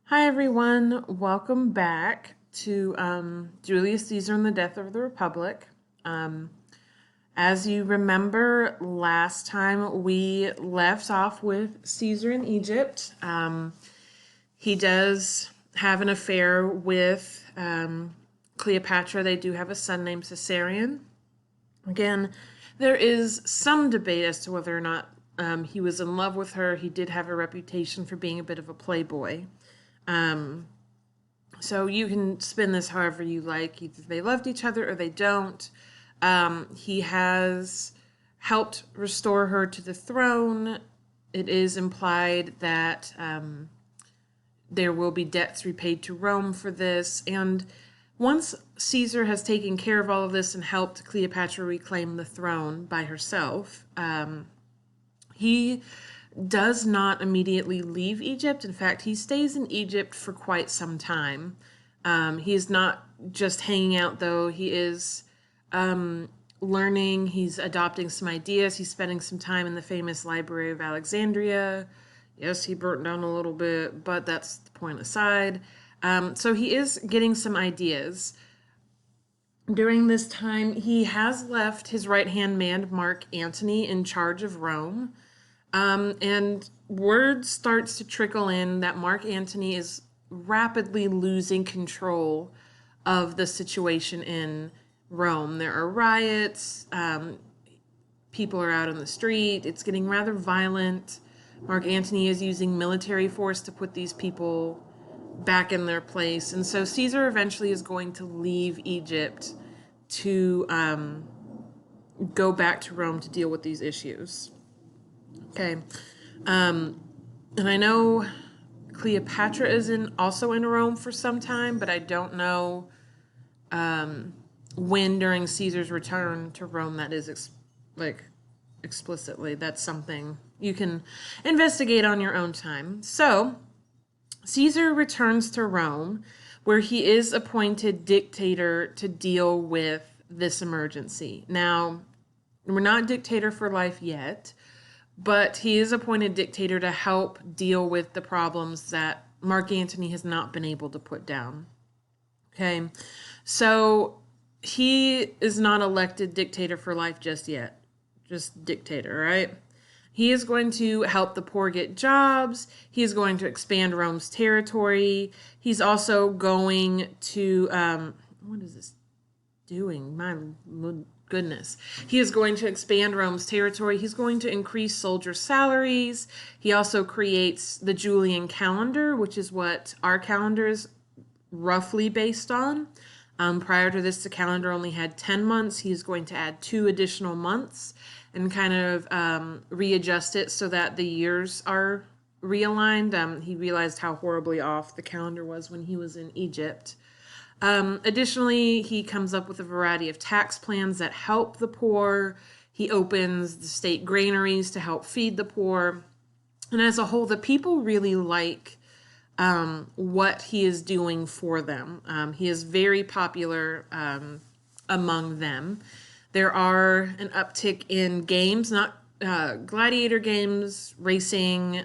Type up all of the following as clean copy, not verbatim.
Hi, everyone. Welcome back to Julius Caesar and the Death of the Republic. Um, as you remember, last time we left off with Caesar in Egypt. He does have an affair with Cleopatra. They do have a son named Caesarion. Again, there is some debate as to whether or not he was in love with her. He did have a reputation for being a bit of a playboy. So you can spin this however you like. Either they loved each other or they don't. He has helped restore her to the throne. It is implied that there will be debts repaid to Rome for this. And once Caesar has taken care of all of this and helped Cleopatra reclaim the throne by herself, he does not immediately leave Egypt. In fact, he stays in Egypt for quite some time. He is not just hanging out, though. He is learning, he's adopting some ideas, he's spending some time in the famous Library of Alexandria. Yes, he burnt down a little bit, but that's the point aside. So he is getting some ideas. During this time, he has left his right-hand man, Mark Antony, in charge of Rome. And word starts to trickle in that Mark Antony is rapidly losing control of the situation in Rome. There are riots, people are out on the street, it's getting rather violent. Mark Antony is using military force to put these people back in their place. And so Caesar eventually is going to leave Egypt to go back to Rome to deal with these issues. Okay. And I know Cleopatra is also in Rome for some time, but I don't know when during Caesar's return to Rome that is explicitly. That's something you can investigate on your own time. So Caesar returns to Rome, where he is appointed dictator to deal with this emergency. Now, we're not dictator for life yet, but he is appointed dictator to help deal with the problems that Mark Antony has not been able to put down. Okay, so he is not elected dictator for life just yet, just dictator, right? He is going to help the poor get jobs. He is going to expand Rome's territory. He's also going to, what is this doing? My goodness. He is going to expand Rome's territory. He's going to increase soldier salaries. He also creates the Julian calendar, which is what our calendar is roughly based on. Prior to this, the calendar only had 10 months. He's going to add 2 additional months and kind of readjust it so that the years are realigned. He realized how horribly off the calendar was when he was in Egypt. Additionally, he comes up with a variety of tax plans that help the poor. He opens the state granaries to help feed the poor. And as a whole, the people really like what he is doing for them. He is very popular among them. There are an uptick in games, not gladiator games, racing,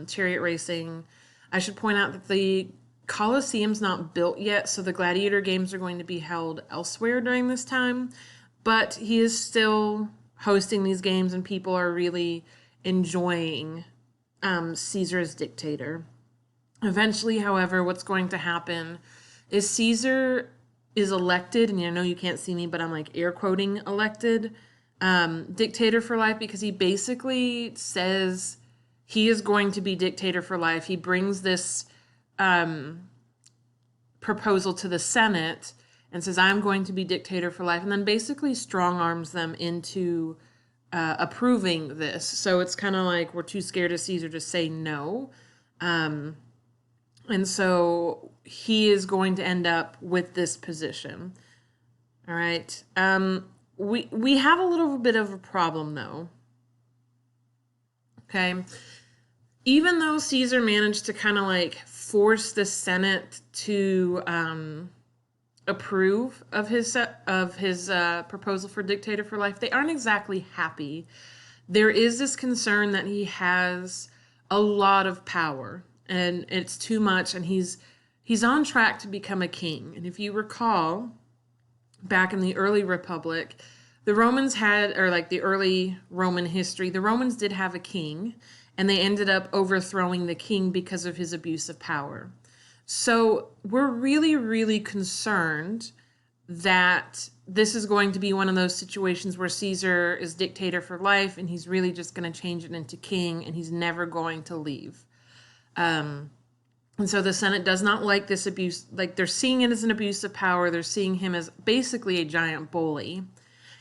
chariot racing. I should point out that the Colosseum's not built yet, so the gladiator games are going to be held elsewhere during this time. But he is still hosting these games, and people are really enjoying Caesar as dictator. Eventually, however, what's going to happen is Caesar is elected, and I know you can't see me, but I'm like air quoting elected dictator for life because he basically says he is going to be dictator for life. He brings this proposal to the Senate and says, I'm going to be dictator for life, and then basically strong arms them into approving this. So it's kind of like we're too scared of Caesar to say no. And so he is going to end up with this position. All right. We have a little bit of a problem, though. Okay. Even though Caesar managed to kind of like force the Senate to approve of his proposal for dictator for life, they aren't exactly happy. There is this concern that he has a lot of power. and it's too much, and he's on track to become a king. And if you recall, back in the early Republic, the Romans had, or like the early Roman history, the Romans did have a king, and they ended up overthrowing the king because of his abuse of power. So we're really, really concerned that this is going to be one of those situations where Caesar is dictator for life, and he's really just going to change it into king, and he's never going to leave. And so the Senate does not like this abuse. Like, they're seeing it as an abuse of power. They're seeing him as basically a giant bully.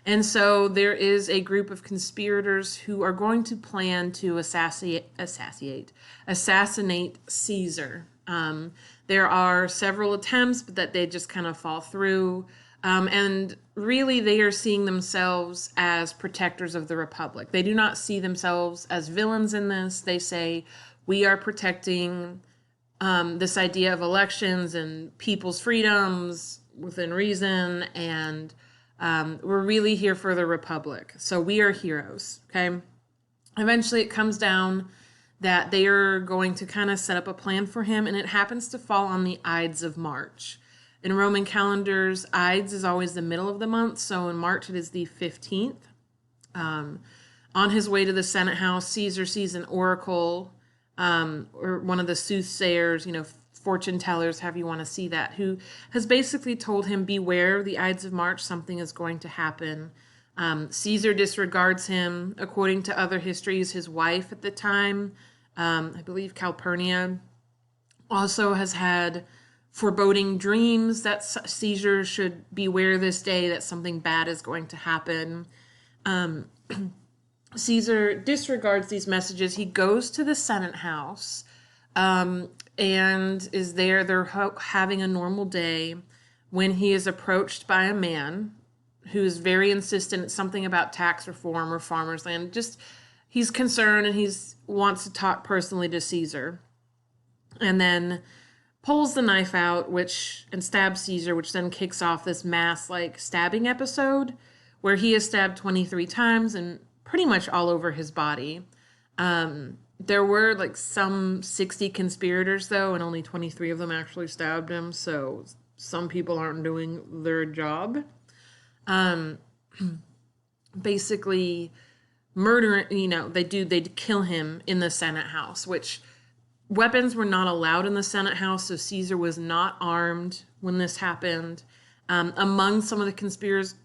And so there is a group of conspirators who are going to plan to assassinate Caesar. There are several attempts, but that they just kind of fall through. And really, they are seeing themselves as protectors of the Republic. They do not see themselves as villains in this. They say, we are protecting this idea of elections and people's freedoms within reason, and we're really here for the Republic. So we are heroes, okay? Eventually, it comes down that they are going to kind of set up a plan for him, and it happens to fall on the Ides of March. In Roman calendars, Ides is always the middle of the month, so in March it is the 15th. On his way to the Senate House, Caesar sees an oracle, or one of the soothsayers, fortune tellers, however you want to see that, who has basically told him, beware the Ides of March, something is going to happen. Caesar disregards him. According to other histories, his wife at the time, I believe Calpurnia, also has had foreboding dreams that Caesar should beware this day, that something bad is going to happen. Caesar disregards these messages. He goes to the Senate House and is there. They're having a normal day when he is approached by a man who is very insistent. It's something about tax reform or farmers' land. Just, he's concerned, and wants to talk personally to Caesar. And then pulls the knife out, and stabs Caesar, which then kicks off this mass stabbing episode where he is stabbed 23 times and pretty much all over his body. There were some 60 conspirators though, and only 23 of them actually stabbed him. So some people aren't doing their job. Basically murdering, they'd kill him in the Senate House, which weapons were not allowed in the Senate House. So Caesar was not armed when this happened. Among some of the conspirators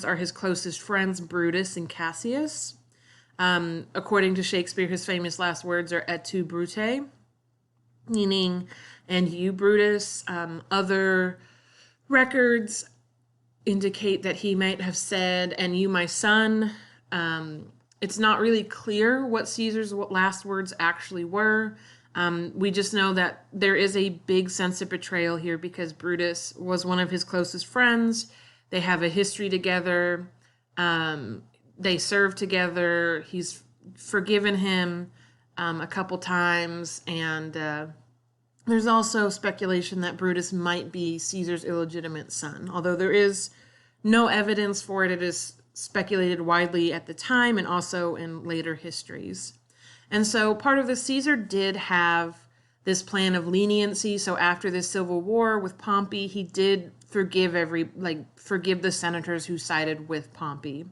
are his closest friends, Brutus and Cassius. According to Shakespeare, his famous last words are "et tu, Brute," meaning, and you, Brutus. Other records indicate that he might have said, "and you, my son." It's not really clear what Caesar's last words actually were. We just know that there is a big sense of betrayal here because Brutus was one of his closest friends. They have a history together. They served together. He's forgiven him a couple times. And there's also speculation that Brutus might be Caesar's illegitimate son. Although there is no evidence for it, it is speculated widely at the time and also in later histories. And so part of the Caesar did have this plan of leniency. So after this civil war with Pompey, he did forgive the senators who sided with Pompey.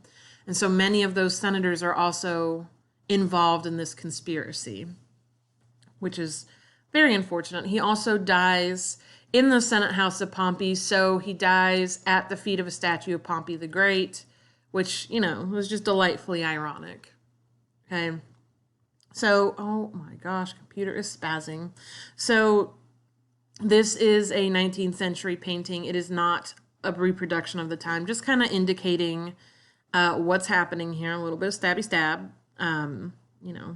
And so many of those senators are also involved in this conspiracy, which is very unfortunate. He also dies in the Senate House of Pompey. So he dies at the feet of a statue of Pompey the Great, which, was just delightfully ironic. Okay. So, oh my gosh, computer is spazzing. So this is a 19th century painting. It is not a reproduction of the time, just kind of indicating what's happening here. A little bit of stabby stab.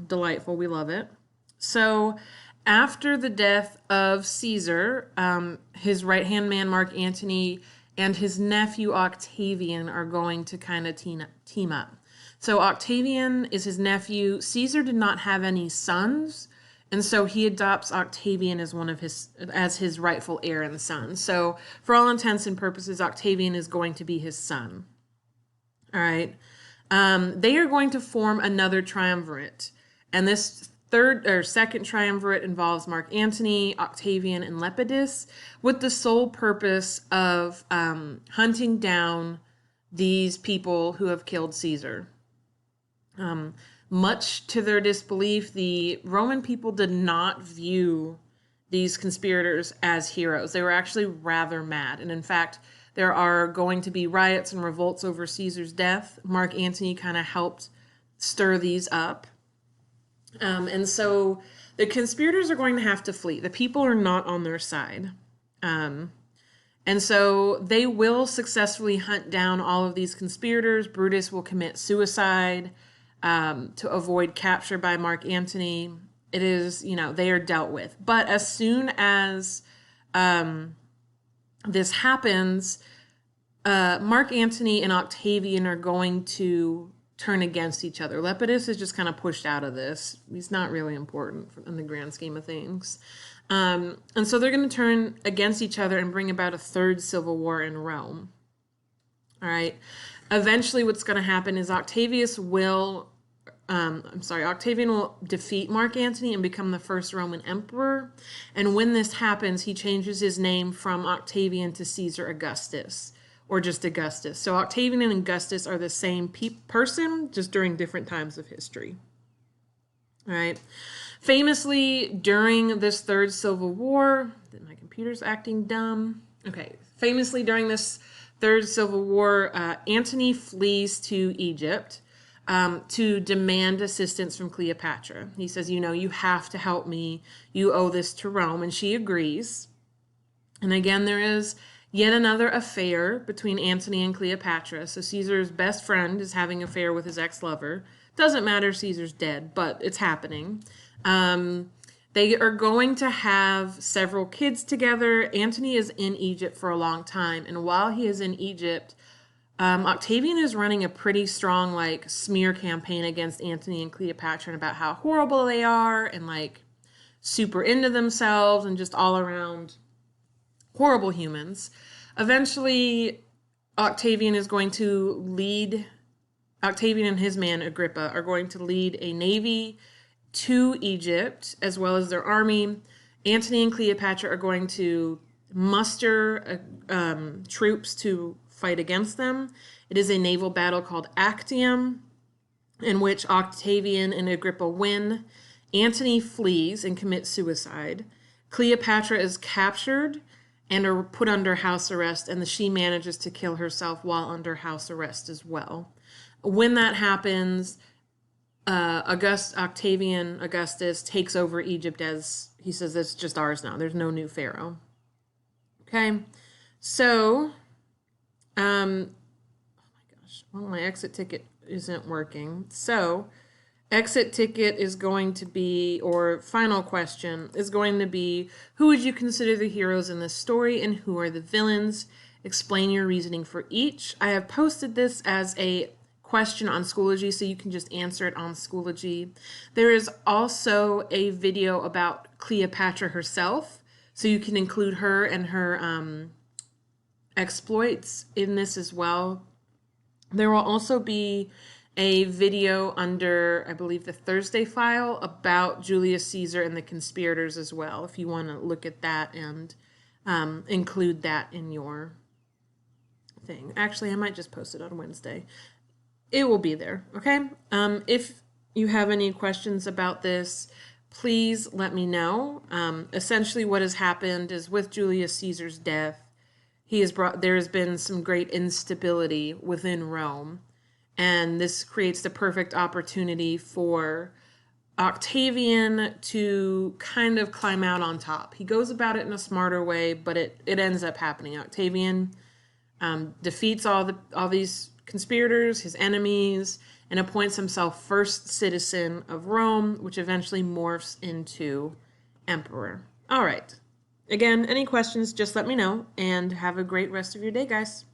Delightful. We love it. So after the death of Caesar, his right-hand man, Mark Antony, and his nephew Octavian are going to kind of team up. So Octavian is his nephew. Caesar did not have any sons, and so he adopts Octavian as his rightful heir and son. So for all intents and purposes, Octavian is going to be his son. All right. They are going to form another triumvirate, and this third or second triumvirate involves Mark Antony, Octavian, and Lepidus, with the sole purpose of hunting down these people who have killed Caesar. Much to their disbelief, the Roman people did not view these conspirators as heroes. They were actually rather mad. And in fact, there are going to be riots and revolts over Caesar's death. Mark Antony kind of helped stir these up. And so the conspirators are going to have to flee. The people are not on their side. And so they will successfully hunt down all of these conspirators. Brutus will commit suicide to avoid capture by Mark Antony. It is, they are dealt with. But as soon as this happens, Mark Antony and Octavian are going to turn against each other. Lepidus is just kind of pushed out of this. He's not really important in the grand scheme of things. And so they're going to turn against each other and bring about a third civil war in Rome. All right. Eventually what's going to happen is Octavian will defeat Mark Antony and become the first Roman emperor. And when this happens, he changes his name from Octavian to Caesar Augustus, or just Augustus. So Octavian and Augustus are the same person, just during different times of history. All right. Famously, during this third civil war, my computer's acting dumb. Okay. Famously, during this third civil war, Antony flees to Egypt to demand assistance from Cleopatra. He says, you have to help me. You owe this to Rome. And she agrees. And again, there is yet another affair between Antony and Cleopatra. So Caesar's best friend is having an affair with his ex-lover. Doesn't matter, Caesar's dead, but it's happening. They are going to have several kids together. Antony is in Egypt for a long time. And while he is in Egypt, Octavian is running a pretty strong, smear campaign against Antony and Cleopatra and about how horrible they are and, super into themselves and just all around horrible humans. Eventually, Octavian and his man Agrippa are going to lead a navy to Egypt, as well as their army. Antony and Cleopatra are going to muster troops to fight against them. It is a naval battle called Actium, in which Octavian and Agrippa win. Antony flees and commits suicide. Cleopatra is captured and are put under house arrest, and she manages to kill herself while under house arrest as well. When that happens, Augustus takes over Egypt, as he says, it's just ours now. There's no new pharaoh. Okay, so, oh my gosh, well, my exit ticket isn't working. So, exit ticket is going to be, or final question, is going to be, who would you consider the heroes in this story and who are the villains? Explain your reasoning for each. I have posted this as a question on Schoology, so you can just answer it on Schoology. There is also a video about Cleopatra herself, so you can include her and her exploits in this as well. There will also be a video under, I believe, the Thursday file about Julius Caesar and the conspirators as well, if you want to look at that and include that in your thing. Actually, I might just post it on Wednesday. It will be there, okay? If you have any questions about this, please let me know. Essentially what has happened is with Julius Caesar's death, there has been some great instability within Rome. And this creates the perfect opportunity for Octavian to kind of climb out on top. He goes about it in a smarter way, but it ends up happening. Octavian defeats all these conspirators, his enemies, and appoints himself first citizen of Rome, which eventually morphs into emperor. All right. Again, any questions, just let me know, and have a great rest of your day, guys.